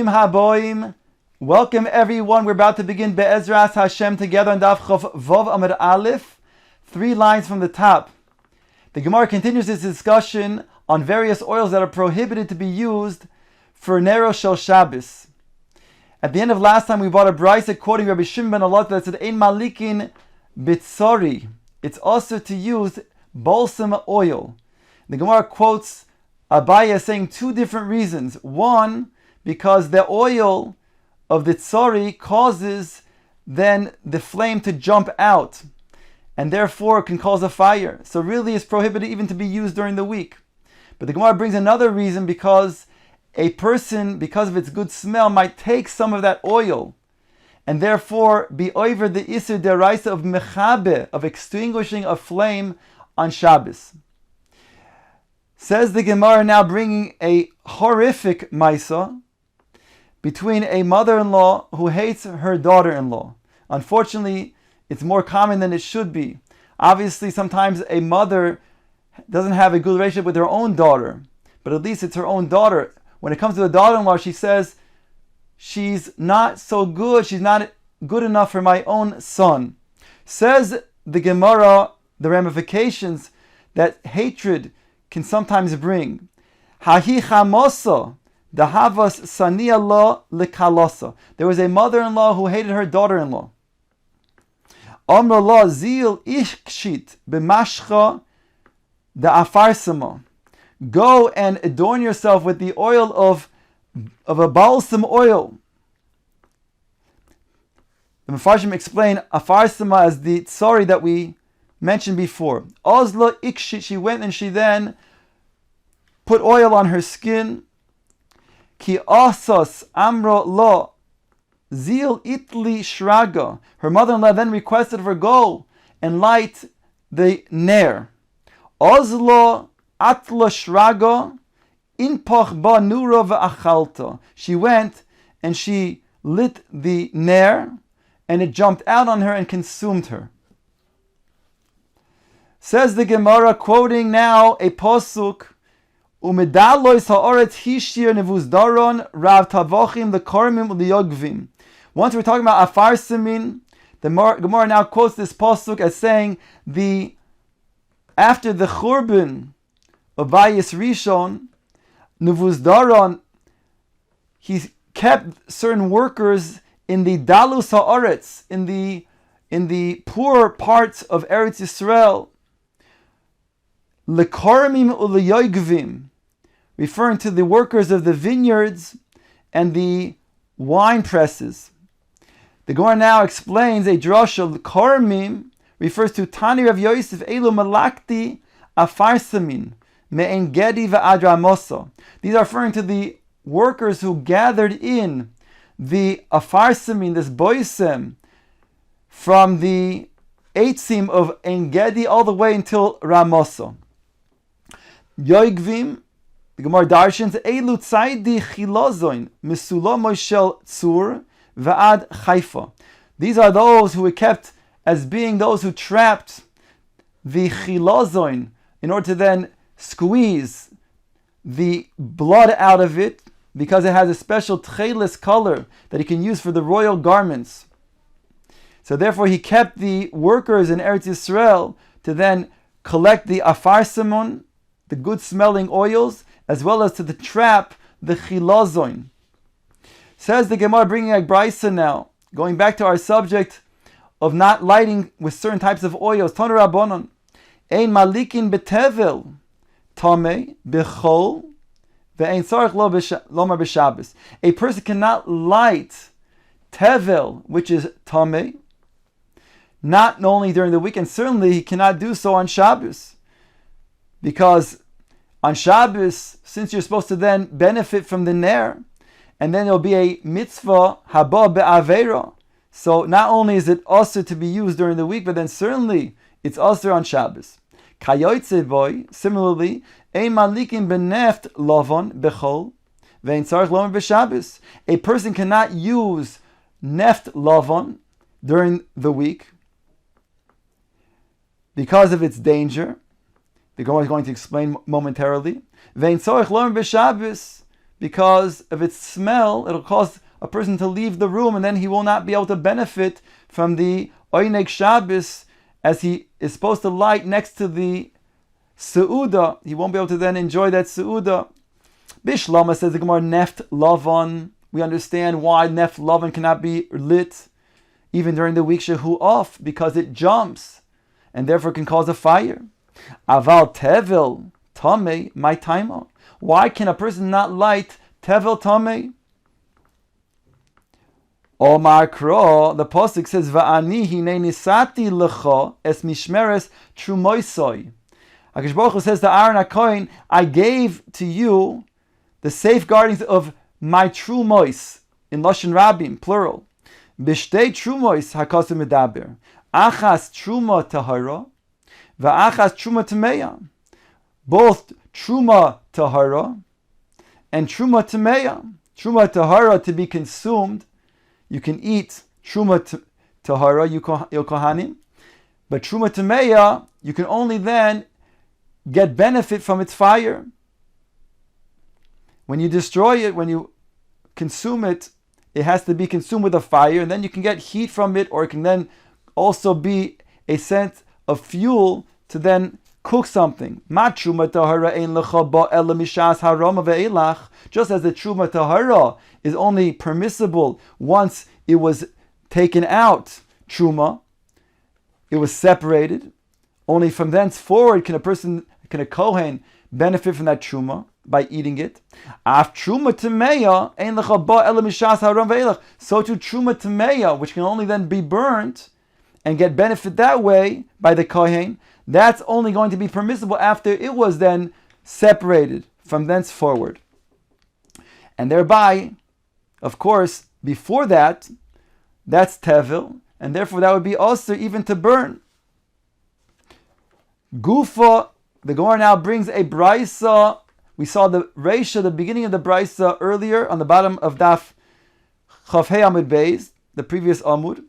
Brachim haboim. Welcome everyone. We're about to begin Be'ezras Hashem together on Daf Chof Vov Amud Aleph. 3 lines from the top. The Gemara continues its discussion on various oils that are prohibited to be used for Nero Shel Shabbos. At the end of last time, we brought a brisa quoting Rabbi Shimon ben Elazar that said, "Ein malikin bitzori." It's also to use balsam oil. The Gemara quotes Abaye saying 2 different reasons. One, because the oil of the tzori causes then the flame to jump out, and therefore can cause a fire. So really it's prohibited even to be used during the week. But the Gemara brings another reason, because a person, because of its good smell, might take some of that oil and therefore be over the Isur Deraisa of Mechabe, of extinguishing a flame on Shabbos. Says the Gemara, now bringing a horrific Maisa between a mother-in-law who hates her daughter-in-law. Unfortunately, it's more common than it should be. Obviously, sometimes a mother doesn't have a good relationship with her own daughter, but at least it's her own daughter. When it comes to the daughter-in-law, she says, she's not so good, she's not good enough for my own son. Says the Gemara, the ramifications that hatred can sometimes bring. Hahi chamosa, dahavas sania lo lekalosa. There was a mother-in-law who hated her daughter-in-law. Amra lo zil ishkshit b'mashcha da'afarsama. Go and adorn yourself with the oil of a balsam oil. The Mefarshim explain afarsama as the tzori that we mentioned before. Ozla ikshit, she went and she then put oil on her skin. Ki asas amro lo zil itli shraga. Her mother-in-law then requested of her, go and light the ner. Ozlo atla shraga inpach ba nura v'achalta. She went and she lit the ner, and it jumped out on her and consumed her. Says the Gemara, quoting now a pasuk, Umedalois ha'oretz hishir nevuzdaron rav tavochim lekormim uliyogvim. Once we're talking about afar simin, the Gemara now quotes this pasuk as saying, after the churban of Bayis Rishon, Nevuzdaron, he kept certain workers in the dalus ha'oretz, in the poor parts of Eretz Yisrael, lekormim uliyogvim, referring to the workers of the vineyards and the wine presses. The Gemara now explains a drasha. Karmim refers to Tani Rav Yosef Elu Malakti Afarsamin Me'en Gedi V'Ad Ramosa. These are referring to the workers who gathered in the Afarsamin, this boisem, from the Eitzim of En Gedi all the way until Ramosa. Yoigvim, the Gemara darshans, Elu Tzaidi Chilozoin Misulamoy Shel Tzur Va'ad Haifa. These are those who were kept as being those who trapped the chilazoin in order to then squeeze the blood out of it, because it has a special tchelis color that he can use for the royal garments. So therefore he kept the workers in Eretz Yisrael to then collect the afarsimon, the good smelling oils, as well as to the trap the chilazoin. Says the Gemara, bringing a brisa now, going back to our subject of not lighting with certain types of oils. Tanu Rabbanon, ein malikin betevel tamei bechol ve'ein tzarich lomar b'Shabbos. A person cannot light tevel, which is tamei, not only during the weekend, certainly he cannot do so on Shabbos, because on Shabbos, since you're supposed to then benefit from the ner, and then there'll be a mitzvah haba be'avera. So not only is it also to be used during the week, but then certainly it's also on Shabbos. Kayoytze boy, similarly, ein malikin beneft lovon bechol ve'in tzarich lomar b'Shabbos. A person cannot use neft lovon during the week because of its danger. The Gemara is going to explain momentarily. Ve'in tzarich lomar b'Shabbos, because of its smell. It'll cause a person to leave the room, and then he will not be able to benefit from the Oineg Shabbos, as he is supposed to light next to the Seuda. He won't be able to then enjoy that Seuda. Bishlama, says the Gemara, Neft Lavan. We understand why Neft Lavan cannot be lit even during the week Shehu off, because it jumps and therefore can cause a fire. Aval Tevel Tamei, my taima. Why can a person not light Tevel Tamei? Omar Kro, the pasuk says, Va'ani hine nisati lecha es mishmeres trumoisoi. HaKadosh Baruch Hu says to Aaron HaKohen, I gave to you the safeguardings of my trumois, in Lashon Rabim, plural. Bishtei trumois hakasim medaber. Achas truma tahara, va'achas truma tameya. Both truma tahara and truma tameya. Truma tahara, to be consumed. You can eat truma tahara, you kohanim, but truma tameya, you can only then get benefit from its fire. When you destroy it, when you consume it, it has to be consumed with a fire, and then you can get heat from it, or it can then also be a sense of fuel to then cook something. Just as the truma tahara is only permissible once it was taken out, truma, it was separated. Only from thenceforward can a kohen benefit from that truma by eating it. So too truma tameya, which can only then be burnt and get benefit that way by the kohen, that's only going to be permissible after it was then separated from thenceforward. And thereby, of course, before that, that's tevil, and therefore that would be also even to burn. Gufa, the Gemara now brings a brisa. We saw the Reisha, the beginning of the brisa earlier on the bottom of Daf Chavhei Amud Beis, the previous Amud,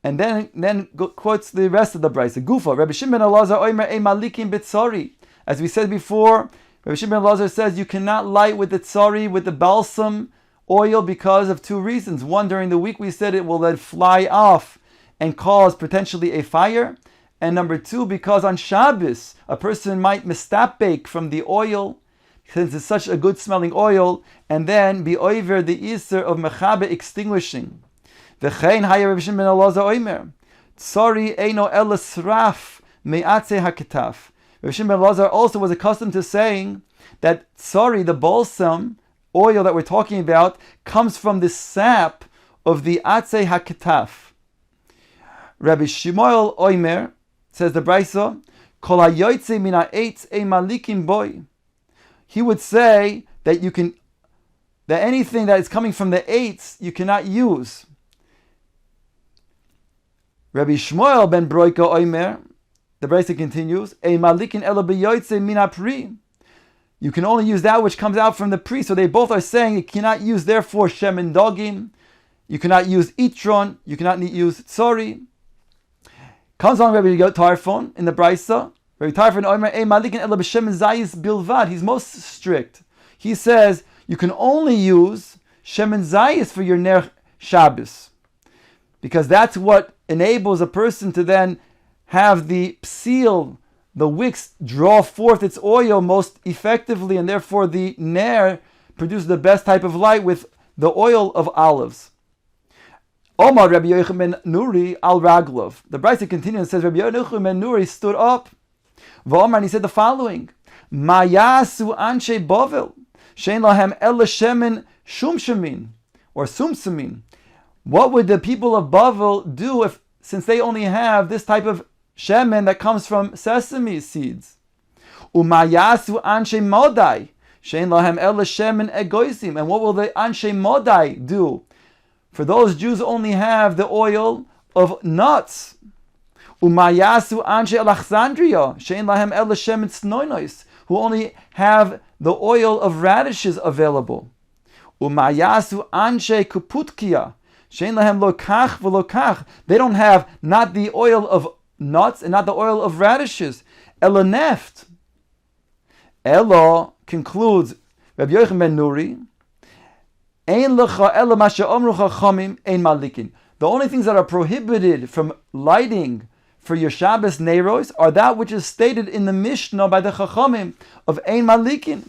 and then quotes the rest of the brisa. Gufa, Rabbi Shimon ben Elazar oimer e malikim b'tzari. As we said before, Rabbi Shimon ben Elazar says you cannot light with the tzari, with the balsam oil, because of two reasons. One, during the week we said it will then fly off and cause potentially a fire. And number two, because on Shabbos, a person might mistapek from the oil, since it's such a good smelling oil, and then be over the iser of mechabe extinguishing. V'chein haya Rabbi Shimon ben Elazar oimer, tzari eino elas raf me'atze haketaf. Rabbi Shimon ben Elazar also was accustomed to saying that tzari, the balsam oil that we're talking about, comes from the sap of the atze haketaf. Rabbi Shmuel oimer, says the brisa, kol hayoytze min ha'etz e malikim boy. He would say that that anything that is coming from the eitz you cannot use. Rabbi Shmuel ben Broika oimer, the brisa continues, e malikin ela beyoytze min ha'pri. You can only use that which comes out from the pri. So they both are saying you cannot use therefore shemen dogim, you cannot use itron, you cannot use tzori. Comes on Rabbi Tarfon in the brisa. Rabbi Tarfon oimer e malikin ela b'shemen zayis bilvad. He's most strict. He says you can only use shemen zayis for your ner Shabbos, because that's what enables a person to then have the psil, the wicks, draw forth its oil most effectively, and therefore the ner produces the best type of light with the oil of olives. Omar Rabbi Yochanan ben Nuri al Raglov. The brisa continues and says Rabbi Yochanan ben Nuri stood up. V'omar, and he said the following: Mayasu anshe Bavel shein lahem el shemen shumshamin or sumsamin. What would the people of Bavel do since they only have this type of shemen that comes from sesame seeds? Umayasu anshe Modai shein lahem el shemen egoisim. And what will the anshe Modai do? For those Jews only have the oil of nuts. Umayasu anshe Alexandria shein lahem el shemen tznoinos, who only have the oil of radishes available. Umayasu anshe Kuputkia shein lahem lokach v'lokach. They don't have not the oil of nuts and not the oil of radishes. Ela neft. Elo concludes Rabbi Yochanan ben Nuri, Ein lecha ela ma she'omru chachamim ein malikin. The only things that are prohibited from lighting for your Shabbos neiros are that which is stated in the Mishnah by the Chachamim of Ein Malikin.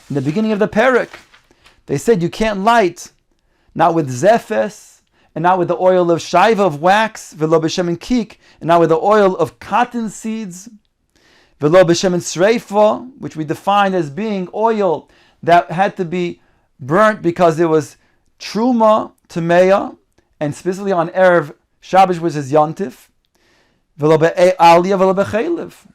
In the beginning of the Perek, they said you can't light, not with zephes, and not with the oil of shaiva, of wax, v'lo b'shemen kik, and not with the oil of cotton seeds, v'lo b'shemen sreifa, which we defined as being oil that had to be burnt because it was truma, tameya, and specifically on Erev Shabbos, which is Yontif, v'lo be'aliyah, v'lo be'chelev.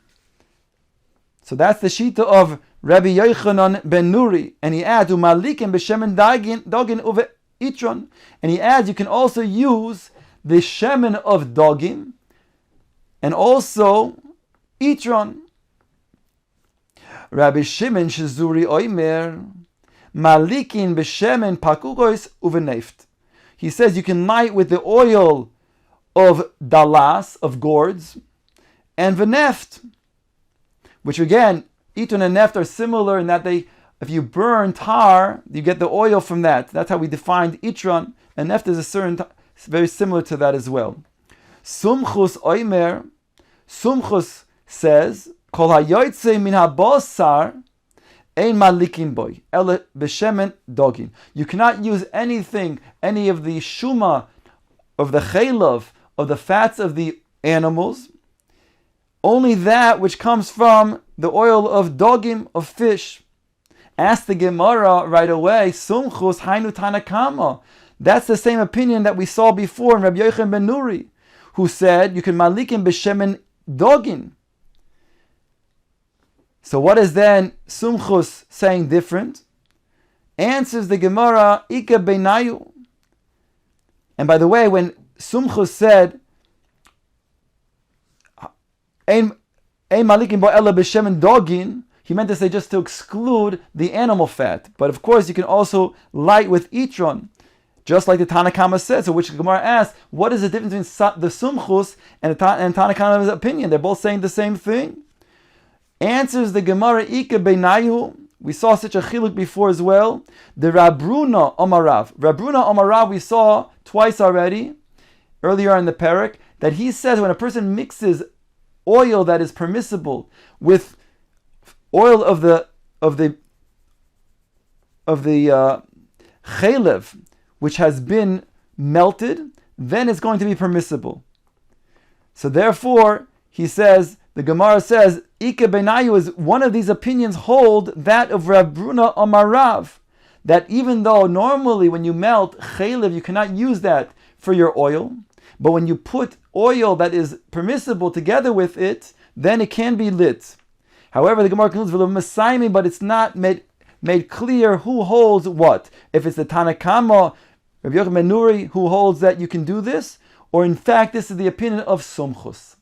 So that's the shita of Rabbi Yochanan ben Nuri, and he adds umalikim b'shemen dogin uve itron, and he adds you can also use the shemen of dogim and also itron. Rabbi Shimon Shizuri Oimer malikin b'shemen pakugois uve neft. He says you can light with the oil of dalas, of gourds, and v'neft, which again, itron and neft are similar in that if you burn tar, you get the oil from that. That's how we defined itron, and neft is very similar to that as well. Sumchus oimer, Sumchus says, Kol hayoytze min habosar ein malikin boy, ele b'shemen dogin. You cannot use anything, any of the shuma, of the chelav, of the fats of the animals, only that which comes from the oil of dogim, of fish. Ask the Gemara right away, Sumchus hainu tanakama. That's the same opinion that we saw before in Rabbi Yochanan ben Nuri, who said you can malikim b'shemen dogin. So what is then Sumchus saying different? Answers the Gemara, Ika beinayu. And by the way, when Sumchus said, Ein malikim bo ela b'shemen dogin, he meant to say just to exclude the animal fat. But of course, you can also light with itron, just like the Tanakama said. So which the Gemara asks, what is the difference between the Sumchus and Tanakama's opinion? They're both saying the same thing. Answers the Gemara, Ika beinayu. We saw such a chiluk before as well. The Rabruna Omarav. Rabruna Omarav we saw twice already, earlier in the Perek, that he says when a person mixes oil that is permissible with oil of the chelev, which has been melted, then it's going to be permissible. So therefore, he says, the Gemara says, Ika benayu is one of these opinions hold that of Rabruna Amarav, that even though normally when you melt chelev, you cannot use that for your oil, but when you put oil that is permissible together with it, then it can be lit. However, the Gemara concludes, but it's not made clear who holds what. If it's the Tanakama, Rabbi Yochanan ben Nuri, who holds that you can do this, or in fact, this is the opinion of Sumchus.